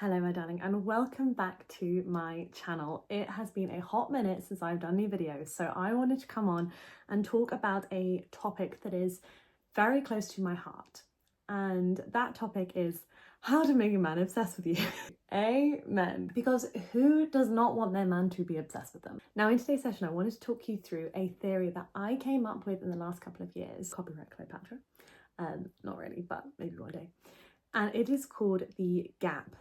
Hello my darling, and welcome back to my channel. It has been a hot minute since I've done new videos, so I wanted to come on and talk about a topic that is very close to my heart. And that topic is how to make a man obsessed with you. Amen. Because who does not want their man to be obsessed with them? Now in today's session, I wanted to talk you through a theory that I came up with in the last couple of years. Copyright Cleopatra. Not really, but maybe one day. And it is called the gap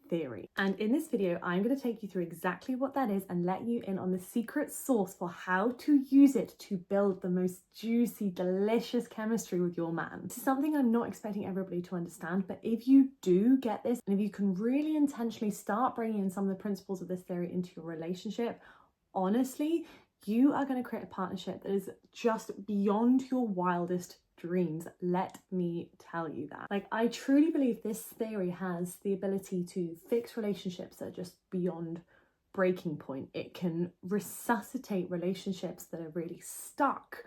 theory. And in this video, I'm going to take you through exactly what that is and let you in on the secret sauce for how to use it to build the most juicy, delicious chemistry with your man. This is something I'm not expecting everybody to understand, but if you do get this, and if you can really intentionally start bringing in some of the principles of this theory into your relationship, honestly, you are going to create a partnership that is just beyond your wildest dreams. Let me tell you that. Like, I truly believe this theory has the ability to fix relationships that are just beyond breaking point. It can resuscitate relationships that are really stuck.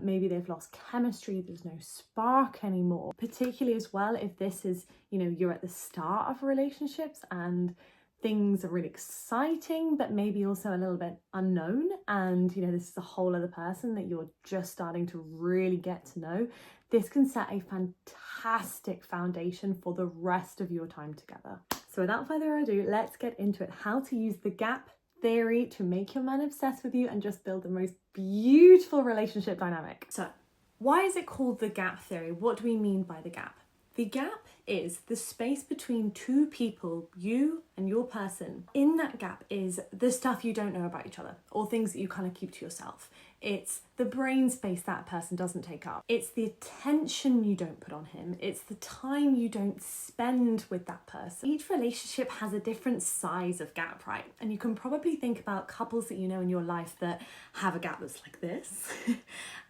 Maybe they've lost chemistry, there's no spark anymore. Particularly as well if this is, you're at the start of relationships and things are really exciting, but maybe also a little bit unknown. And, this is a whole other person that you're just starting to really get to know. This can set a fantastic foundation for the rest of your time together. So without further ado, let's get into it. How to use the gap theory to make your man obsessed with you and just build the most beautiful relationship dynamic. So why is it called the gap theory? What do we mean by the gap? The gap is the space between two people, you and your person. In that gap is the stuff you don't know about each other, or things that you kind of keep to yourself. It's the brain space that person doesn't take up. It's the attention you don't put on him. It's the time you don't spend with that person. Each relationship has a different size of gap, right? And you can probably think about couples that you know in your life that have a gap that's like this.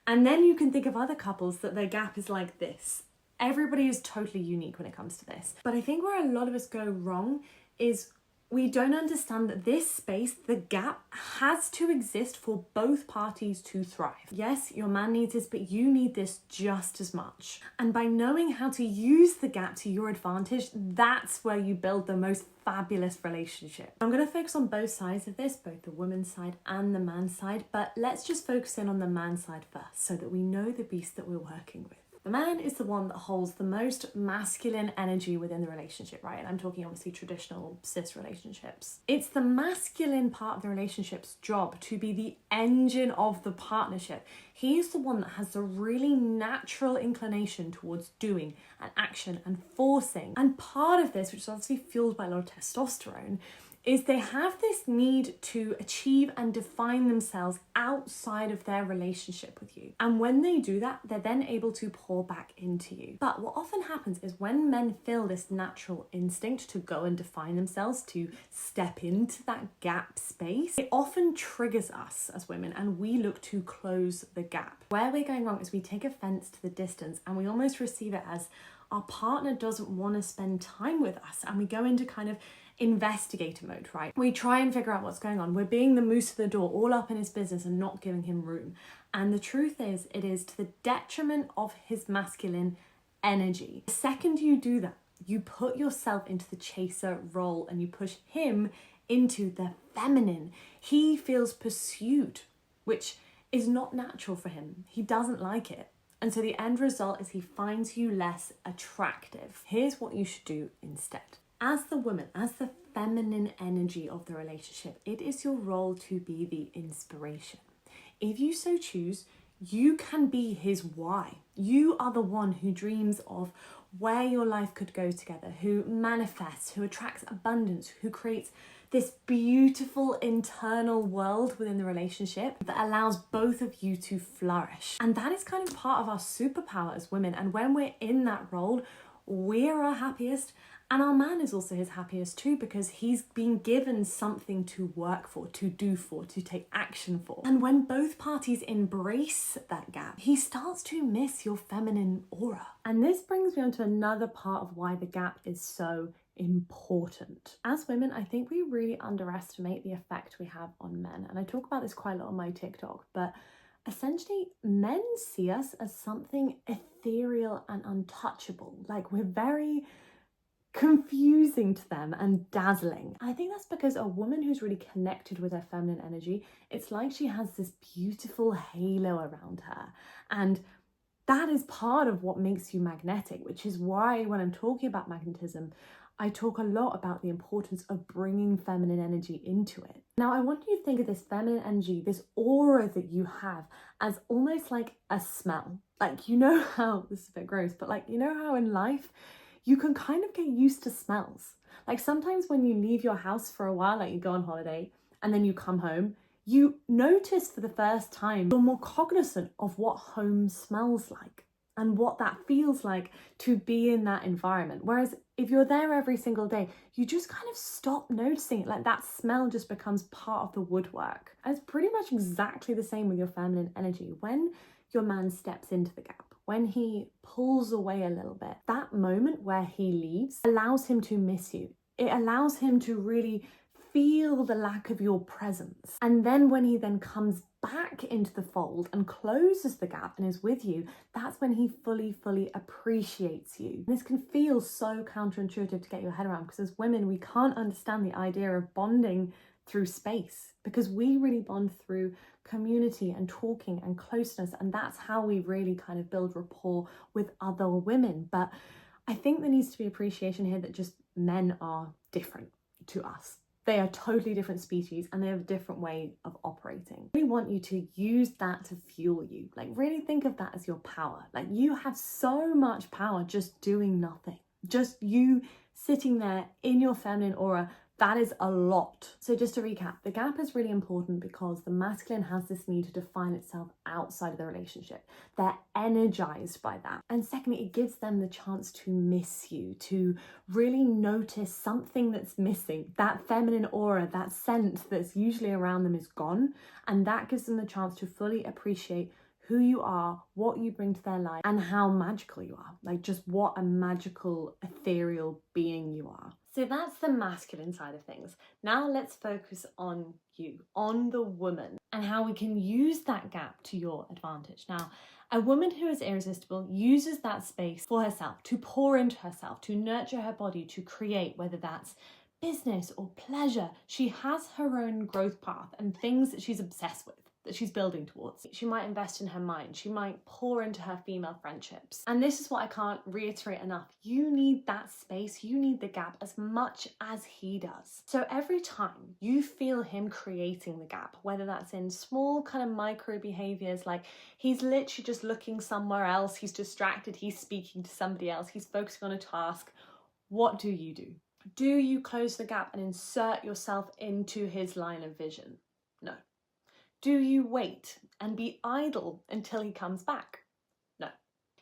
And then you can think of other couples that their gap is like this. Everybody is totally unique when it comes to this. But I think where a lot of us go wrong is we don't understand that this space, the gap, has to exist for both parties to thrive. Yes, your man needs this, but you need this just as much. And by knowing how to use the gap to your advantage, that's where you build the most fabulous relationship. I'm going to focus on both sides of this, both the woman's side and the man's side, but let's just focus in on the man's side first so that we know the beast that we're working with. The man is the one that holds the most masculine energy within the relationship, right? And I'm talking obviously traditional cis relationships. It's the masculine part of the relationship's job to be the engine of the partnership. He is the one that has the really natural inclination towards doing and action and forcing. And part of this, which is obviously fueled by a lot of testosterone, is they have this need to achieve and define themselves outside of their relationship with you. And when they do that, they're then able to pour back into you. But what often happens is when men feel this natural instinct to go and define themselves, to step into that gap space, it often triggers us as women and we look to close the gap. Where we're going wrong is we take offense to the distance and we almost receive it as our partner doesn't want to spend time with us, and we go into kind of investigator mode, right? We try and figure out what's going on. We're being the moose at the door, all up in his business and not giving him room. And the truth is, it is to the detriment of his masculine energy. The second you do that, you put yourself into the chaser role and you push him into the feminine. He feels pursued, which is not natural for him. He doesn't like it. And so the end result is he finds you less attractive. Here's what you should do instead. As the woman, as the feminine energy of the relationship, it is your role to be the inspiration. If you so choose, you can be his why. You are the one who dreams of where your life could go together, who manifests, who attracts abundance, who creates this beautiful internal world within the relationship that allows both of you to flourish. And that is kind of part of our superpower as women. And when we're in that role, we're our happiest. And our man is also his happiest too, because he's been given something to work for, to do for, to take action for. And when both parties embrace that gap, he starts to miss your feminine aura. And this brings me on to another part of why the gap is so important. As women, I think we really underestimate the effect we have on men. And I talk about this quite a lot on my TikTok, but essentially men see us as something ethereal and untouchable. Like we're very confusing to them and dazzling. I think that's because a woman who's really connected with her feminine energy, it's like she has this beautiful halo around her. And that is part of what makes you magnetic, which is why when I'm talking about magnetism, I talk a lot about the importance of bringing feminine energy into it. Now, I want you to think of this feminine energy, this aura that you have, as almost like a smell. Like, you know how, this is a bit gross, but like, you know how in life, you can kind of get used to smells. Like sometimes when you leave your house for a while, like you go on holiday and then you come home, you notice for the first time, you're more cognizant of what home smells like and what that feels like to be in that environment. Whereas if you're there every single day, you just kind of stop noticing it. Like that smell just becomes part of the woodwork. And it's pretty much exactly the same with your feminine energy. When your man steps into the gap, when he pulls away a little bit, that moment where he leaves allows him to miss you. It allows him to really feel the lack of your presence. And then when he then comes back into the fold and closes the gap and is with you, that's when he fully appreciates you. This can feel so counterintuitive to get your head around, because as women, we can't understand the idea of bonding through space, because we really bond through community and talking and closeness, and that's how we really kind of build rapport with other women. But I think there needs to be appreciation here that just men are different to us. They are totally different species and they have a different way of operating. I really want you to use that to fuel you. Like really think of that as your power. Like you have so much power just doing nothing. Just you sitting there in your feminine aura, that is a lot. So just to recap, the gap is really important because the masculine has this need to define itself outside of the relationship. They're energized by that. And secondly, it gives them the chance to miss you, to really notice something that's missing. That feminine aura, that scent that's usually around them is gone. And that gives them the chance to fully appreciate who you are, what you bring to their life, and how magical you are. Like just what a magical, ethereal being you are. So that's the masculine side of things. Now let's focus on you, on the woman, and how we can use that gap to your advantage. Now, a woman who is irresistible uses that space for herself, to pour into herself, to nurture her body, to create, whether that's business or pleasure. She has her own growth path and things that she's obsessed with, that she's building towards. She might invest in her mind. She might pour into her female friendships. And this is what I can't reiterate enough. You need that space. You need the gap as much as he does. So every time you feel him creating the gap, whether that's in small kind of micro behaviors, like he's literally just looking somewhere else, he's distracted, he's speaking to somebody else, he's focusing on a task, what do? Do you close the gap and insert yourself into his line of vision? No. Do you wait and be idle until he comes back? No.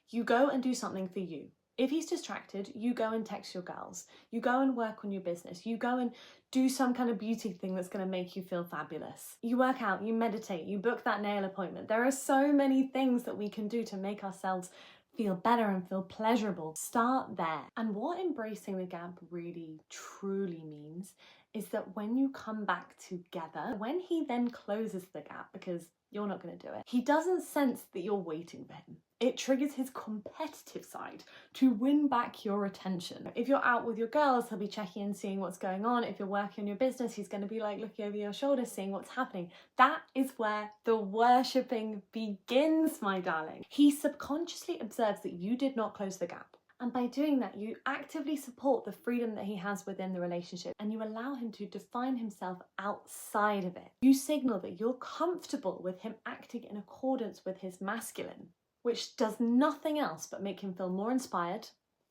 You go and do something for you. If he's distracted, you go and text your girls. You go and work on your business. You go and do some kind of beauty thing that's going to make you feel fabulous. You work out, you meditate, you book that nail appointment. There are so many things that we can do to make ourselves feel better and feel pleasurable. Start there. And what embracing the gap really truly means is that when you come back together, when he then closes the gap, because you're not going to do it, he doesn't sense that you're waiting for him. It triggers his competitive side to win back your attention. If you're out with your girls, he'll be checking in, seeing what's going on. If you're working on your business, he's going to be like looking over your shoulder, seeing what's happening. That is where the worshipping begins, my darling. He subconsciously observes that you did not close the gap. And by doing that, you actively support the freedom that he has within the relationship, and you allow him to define himself outside of it. You signal that you're comfortable with him acting in accordance with his masculine, which does nothing else but make him feel more inspired,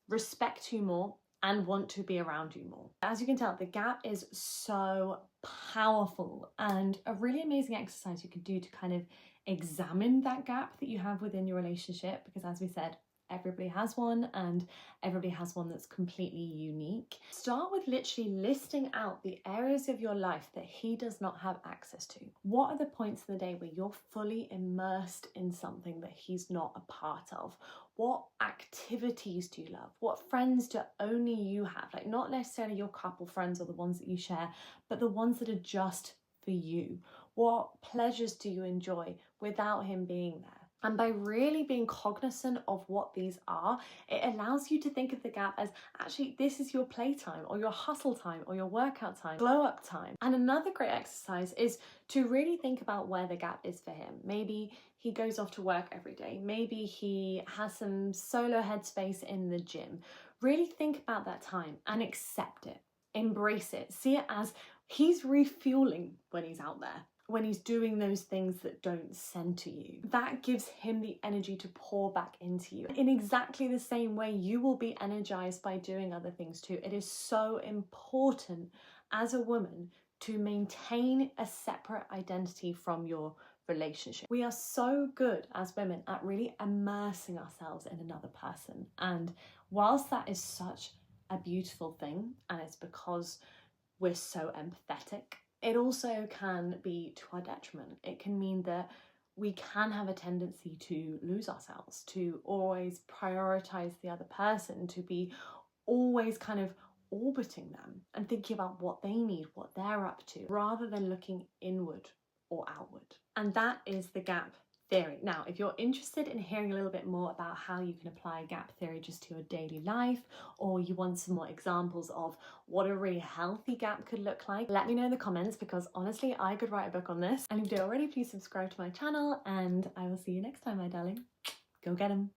respect you more, and want to be around you more. As you can tell, the gap is so powerful and a really amazing exercise you can do to kind of examine that gap that you have within your relationship, because as we said, everybody has one and everybody has one that's completely unique. Start with literally listing out the areas of your life that he does not have access to. What are the points in the day where you're fully immersed in something that he's not a part of? What activities do you love? What friends do only you have? Like not necessarily your couple friends or the ones that you share, but the ones that are just for you. What pleasures do you enjoy without him being there? And by really being cognizant of what these are, it allows you to think of the gap as actually this is your playtime or your hustle time or your workout time, glow up time. And another great exercise is to really think about where the gap is for him. Maybe he goes off to work every day. Maybe he has some solo headspace in the gym. Really think about that time and accept it. Embrace it. See it as he's refueling when he's out there, when he's doing those things that don't center you. That gives him the energy to pour back into you. In exactly the same way, you will be energized by doing other things too. It is so important as a woman to maintain a separate identity from your relationship. We are so good as women at really immersing ourselves in another person. And whilst that is such a beautiful thing, and it's because we're so empathetic, it also can be to our detriment. It can mean that we can have a tendency to lose ourselves, to always prioritize the other person, to be always kind of orbiting them and thinking about what they need, what they're up to, rather than looking inward or outward. And that is the gap theory. Now, if you're interested in hearing a little bit more about how you can apply gap theory just to your daily life, or you want some more examples of what a really healthy gap could look like, let me know in the comments, because honestly, I could write a book on this. And if you don't already, please subscribe to my channel, and I will see you next time, my darling. Go get 'em.